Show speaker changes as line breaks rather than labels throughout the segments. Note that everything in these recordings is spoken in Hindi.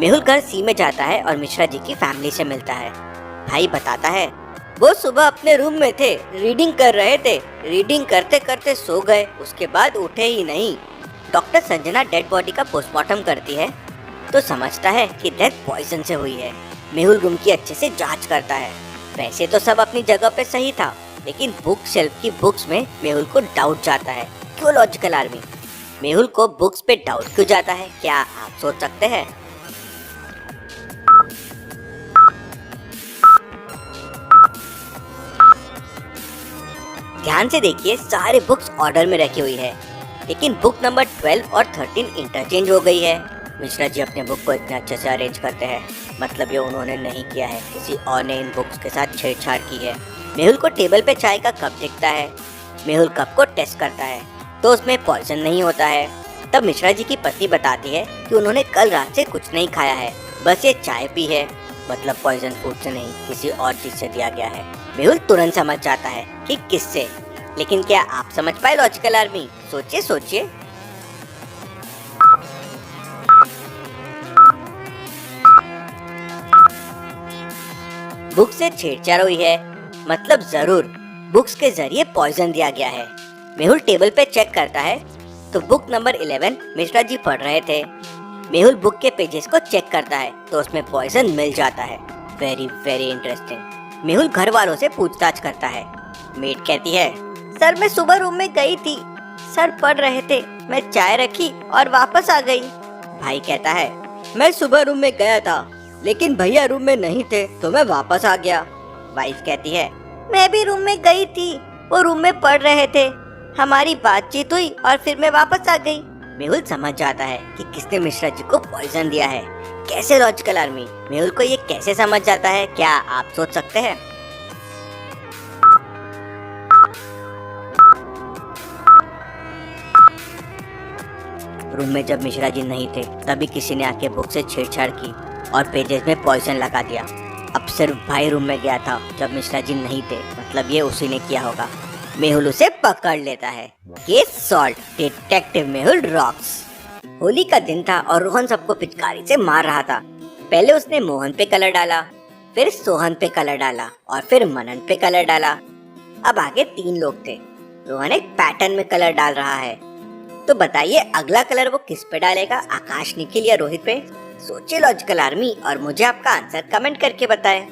मेहुल घर सी में जाता है और मिश्रा जी की फैमिली से मिलता है। भाई बताता है वो सुबह अपने रूम में थे, रीडिंग कर रहे थे, रीडिंग करते करते सो गए, उसके बाद उठे ही नहीं। डॉक्टर संजना डेड बॉडी का पोस्टमार्टम करती है तो समझता है कि डेथ पॉइजन से हुई है। मेहुल रूम की अच्छे से जांच करता है। वैसे तो सब अपनी जगह पे सही था, लेकिन बुक शेल्फ की बुक्स में मेहुल को डाउट जाता है। क्यों लॉजिकल आर्मी? मेहुल को बुक्स पे डाउट क्यों जाता है, क्या आप सोच सकते हैं? ध्यान से देखिए, सारे बुक्स ऑर्डर में रखी हुई है, लेकिन बुक नंबर 12 और 13 इंटरचेंज हो गई है। मिश्रा जी अपने बुक को इतने अच्छे से अरेंज करते हैं, मतलब ये उन्होंने नहीं किया है, किसी और ने इन बुक्स के साथ छेड़छाड़ की है। मेहुल को टेबल पे चाय का कप दिखता है। मेहुल कप को टेस्ट करता है तो उसमें पॉइजन नहीं होता है। तब मिश्रा जी की पत्नी बताती है कि उन्होंने कल रात से कुछ नहीं खाया है, बस ये चाय पी है, मतलब पॉइजन फूड से नहीं, किसी और चीज से दिया गया है। मेहुल तुरंत समझ जाता है कि किससे, लेकिन क्या आप समझ पाए लॉजिकल आर्मी? सोचिए सोचिए। बुक से छेड़छाड़ हुई है, मतलब जरूर बुक्स के जरिए पॉइजन दिया गया है। मेहुल टेबल पे चेक करता है तो बुक नंबर 11 मिश्रा जी पढ़ रहे थे। मेहुल बुक के पेजेस को चेक करता है तो उसमें पॉइजन मिल जाता है। Very very interesting. मेहुल घर वालों से पूछताछ करता है। मेड कहती है, सर मैं सुबह रूम में गई थी, सर पढ़ रहे थे, मैं चाय रखी और वापस आ गई। भाई कहता है, मैं सुबह रूम में गया था, लेकिन भैया रूम में नहीं थे तो मैं वापस आ गया। वाइफ कहती है, मैं भी रूम में गई थी, वो रूम में पढ़ रहे थे, हमारी बातचीत हुई और फिर मैं वापस आ गई। मेहुल समझ जाता है कि किसने मिश्रा जी को पॉइजन दिया है। कैसे लॉजिकल आर्मी? मेहुल को ये कैसे समझ जाता है, क्या आप सोच सकते हैं? रूम में जब मिश्रा जी नहीं थे तभी किसी ने आके बुक से छेड़छाड़ की और पेजेस में पॉइजन लगा दिया। अब सिर्फ भाई रूम में गया था जब मिश्रा जी नहीं थे, मतलब ये उसी ने किया होगा। मेहुल उसे पकड़ लेता है। Case solve, detective Mehul rocks. Holi का दिन था और रोहन सबको पिचकारी से मार रहा था। पहले उसने मोहन पे कलर डाला, फिर सोहन पे कलर डाला और फिर मनन पे कलर डाला। अब आगे 3 लोग थे। रोहन एक पैटर्न में कलर डाल रहा है, तो बताइए अगला कलर वो किस पे डालेगा, आकाश, निखिल या रोहित पे? सोचिए लॉजिकल आर्मी और मुझे आपका आंसर कमेंट करके बताएं।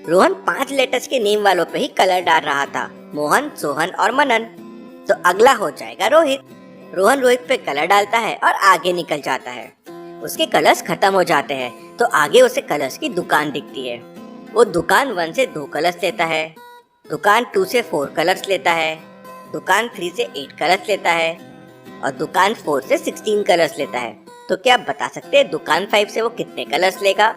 रोहन 5 लेटर्स के नेम वालों पे ही कलर डाल रहा था, मोहन, सोहन और मनन, तो अगला हो जाएगा रोहित। रोहन रोहित पे कलर डालता है और आगे निकल जाता है। उसके कलर्स खत्म हो जाते हैं तो आगे उसे कलर्स की दुकान दिखती है। वो दुकान 1 से 2 कलर्स लेता है, दुकान 2 से 4 कलर्स लेता है, दुकान 3 से 8 कलर्स लेता है और दुकान 4 से 16 कलर्स लेता है। तो क्या आप बता सकते हैं दुकान 5 से वो कितने कलर्स लेगा?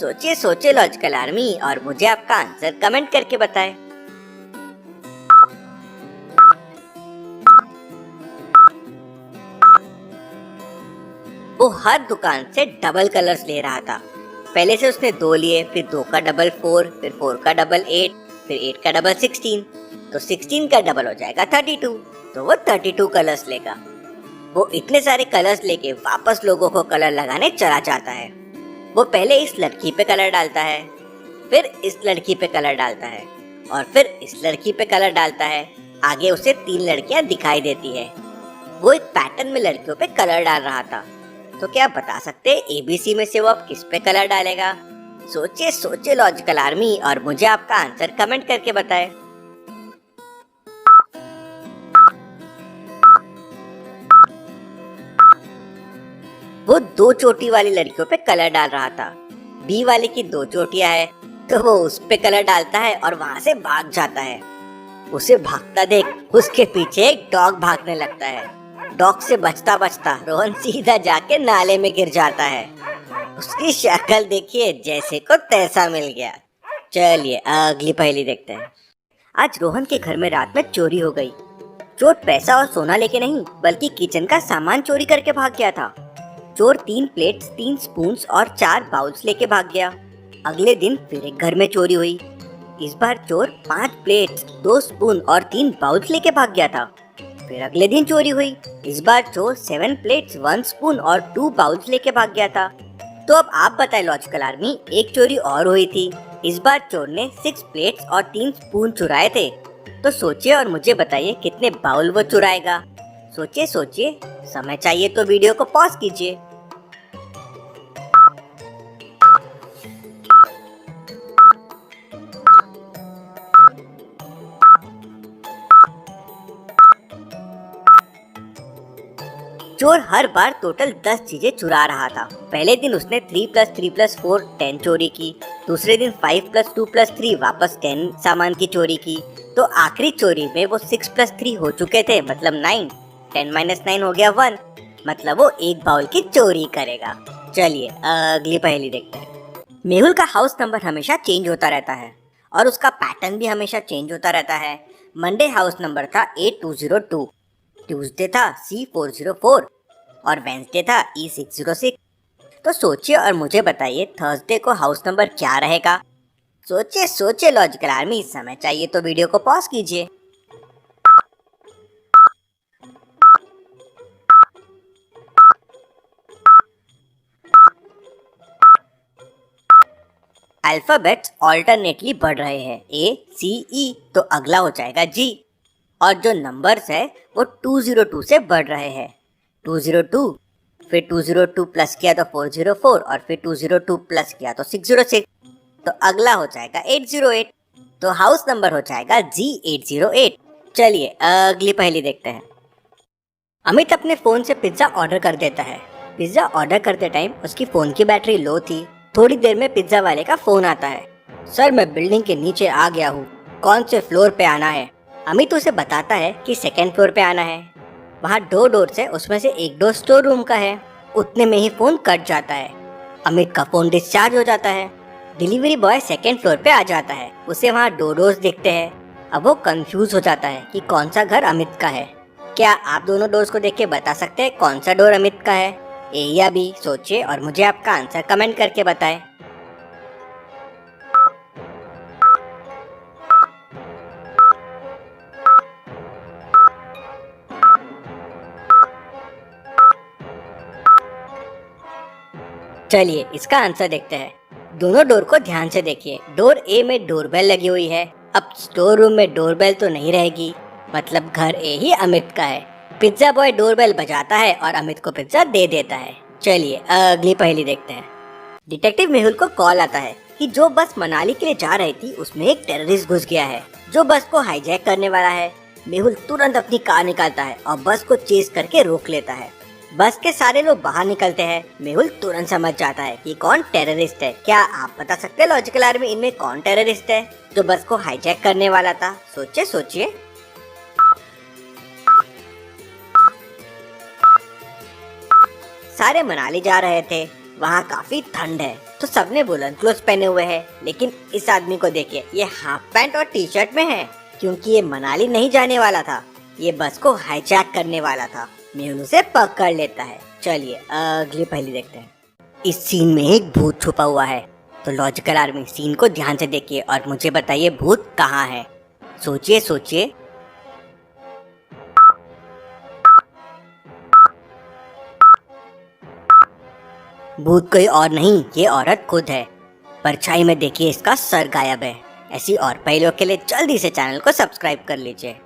सोचिए सोचिए लॉजिकल आर्मी और मुझे आपका आंसर कमेंट करके बताएं। वो हर दुकान से डबल कलर्स ले रहा था। पहले से उसने 2 लिए, फिर 2 का डबल 4, फिर 4 का डबल 8, फिर 8 का डबल 16, तो 16 का डबल हो जाएगा 32, तो वो 32 कलर्स लेगा। वो इतने सारे कलर्स लेके वापस लोगों को कलर लगाने चला जाता है। वो पहले इस लड़की पे कलर डालता है, फिर इस लड़की पे कलर डालता है और फिर इस लड़की पे कलर डालता है। आगे उसे 3 लड़कियां दिखाई देती है। वो एक पैटर्न में लड़कियों पे कलर डाल रहा था। तो क्या आप बता सकते हैं ABC में से वो अब किस पे कलर डालेगा? सोचिए सोचिए लॉजिकल आर्मी और मुझे आपका आंसर कमेंट करके बताएं। वो 2 चोटी वाली लड़कियों पे कलर डाल रहा था। B वाले की 2 चोटियां है तो वो उस पे कलर डालता है और वहां से भाग जाता है। उसे भागता देख उसके पीछे एक डॉग भागने लगता है। डॉग से बचता बचता रोहन सीधा जाके नाले में गिर जाता है। उसकी शक्ल देखिए, जैसे को तैसा मिल गया। चलिए अगली पहेली देखते हैं। आज रोहन के घर में रात में चोरी हो गई। चोर पैसा और सोना लेके नहीं, बल्कि किचन का सामान चोरी करके भाग गया था। चोर 3 प्लेट्स, 3 स्पून्स और 4 बाउल्स लेके भाग गया। अगले दिन फिर एक घर में चोरी हुई। इस बार चोर 5 प्लेट्स, 2 स्पून और 3 बाउल्स लेके भाग गया था। फिर अगले दिन चोरी हुई। इस बार चोर 7 प्लेट्स, 1 स्पून और 2 बाउल्स लेके भाग गया था। तो अब आप बताएं लॉजिकल आर्मी, एक चोरी और हुई थी। इस बार चोर ने 6 प्लेट्स और 3 स्पून चुराए थे। तो सोचिए और मुझे बताइए कितने बाउल वो चुराएगा। सोचिए सोचिए, समय चाहिए तो वीडियो को पॉज कीजिए। चोर हर बार टोटल 10 चीजें चुरा रहा था। पहले दिन उसने 3 + 3 + 4 10 चोरी की। दूसरे दिन 5 + 2 + 3 वापस 10 सामान की चोरी की। तो आखिरी चोरी में वो 6 + 3 हो चुके थे, मतलब 9। 10 - 9 हो गया 1, मतलब वो एक बाउल की चोरी करेगा। चलिए अगली पहेली देखते हैं। मेहुल का हाउस नंबर हमेशा चेंज होता रहता है और उसका पैटर्न भी हमेशा चेंज होता रहता है। मंडे हाउस नंबर था A202, ट्यूसडे था C404 और वेंसडे था E606। तो सोचिए और मुझे बताइए थर्सडे को हाउस नंबर क्या रहेगा। सोचिए सोचिए लॉजिकल आर्मी, समय चाहिए तो वीडियो को पॉज कीजिए। अल्फाबेट्स ऑल्टरनेटली बढ़ रहे हैं, A C E, तो अगला हो जाएगा G। और जो नंबर्स है वो 202 से बढ़ रहे हैं। 202, फिर 202 प्लस किया तो 404 और फिर 202 प्लस किया तो 606, तो अगला हो जाएगा 808। तो हाउस नंबर हो जाएगा G808। चलिए अगली पहेली देखते हैं। अमित अपने फोन से पिज्जा ऑर्डर कर देता है। पिज्जा ऑर्डर करते टाइम उसकी फोन की बैटरी लो थी। थोड़ी देर में पिज्जा वाले का फोन आता है। सर, मैं बिल्डिंग के नीचे आ गया हूँ, कौन से फ्लोर पे आना है? अमित उसे बताता है कि 2nd फ्लोर पे आना है। वहाँ 2 डोर्स है, उसमें से एक डोर स्टोर रूम का है। उतने में ही फोन कट जाता है। अमित का फोन डिस्चार्ज हो जाता है। डिलीवरी बॉय 2nd फ्लोर पे आ जाता है। उसे वहाँ 2 डोर्स दिखते हैं। अब वो कंफ्यूज हो जाता है कि कौन सा घर अमित का है। क्या आप दोनों डोर्स को देख के बता सकते हैं कौन सा डोर अमित का है? ए या बी? सोचिए और मुझे आपका आंसर कमेंट करके बताएं। चलिए इसका आंसर देखते हैं। दोनों डोर को ध्यान से देखिए। डोर ए में डोरबेल लगी हुई है। अब स्टोर रूम में डोरबेल तो नहीं रहेगी, मतलब घर ए ही अमित का है। पिज्जा बॉय डोरबेल बजाता है और अमित को पिज्जा दे देता है। चलिए अगली पहेली देखते हैं। डिटेक्टिव मेहुल को कॉल आता है कि जो बस मनाली के लिए जा रही थी उसमें एक टेररिस्ट घुस गया है जो बस को हाईजैक करने वाला है। मेहुल तुरंत अपनी कार निकालता है और बस को चेस करके रोक लेता है। बस के सारे लोग बाहर निकलते हैं। मेहुल तुरंत समझ जाता है कि कौन टेररिस्ट है। क्या आप बता सकते हैं लॉजिकल आर्मी, इनमें कौन टेररिस्ट है जो बस को हाईजैक करने वाला था? सोचिए सोचिए। सारे मनाली जा रहे थे, वहाँ काफी ठंड है तो सबने बुलंद क्लोथ पहने हुए हैं। लेकिन इस आदमी को देखिए, ये हाफ पैंट और टी शर्ट में है, क्योंकि ये मनाली नहीं जाने वाला था, ये बस को हाईजैक करने वाला था। मेहुल उसे पकड़ लेता है। चलिए अगली पहेली देखते हैं। इस सीन में एक भूत छुपा हुआ है। तो लॉजिकल आर्मी, सीन को ध्यान से देखिए और मुझे बताइए भूत कहाँ है। सोचिए सोचिए। भूत कोई और नहीं, ये औरत खुद है। परछाई में देखिए इसका सर गायब है। ऐसी और पहेलियों के लिए जल्दी से चैनल को सब्सक्राइब कर लीजिए।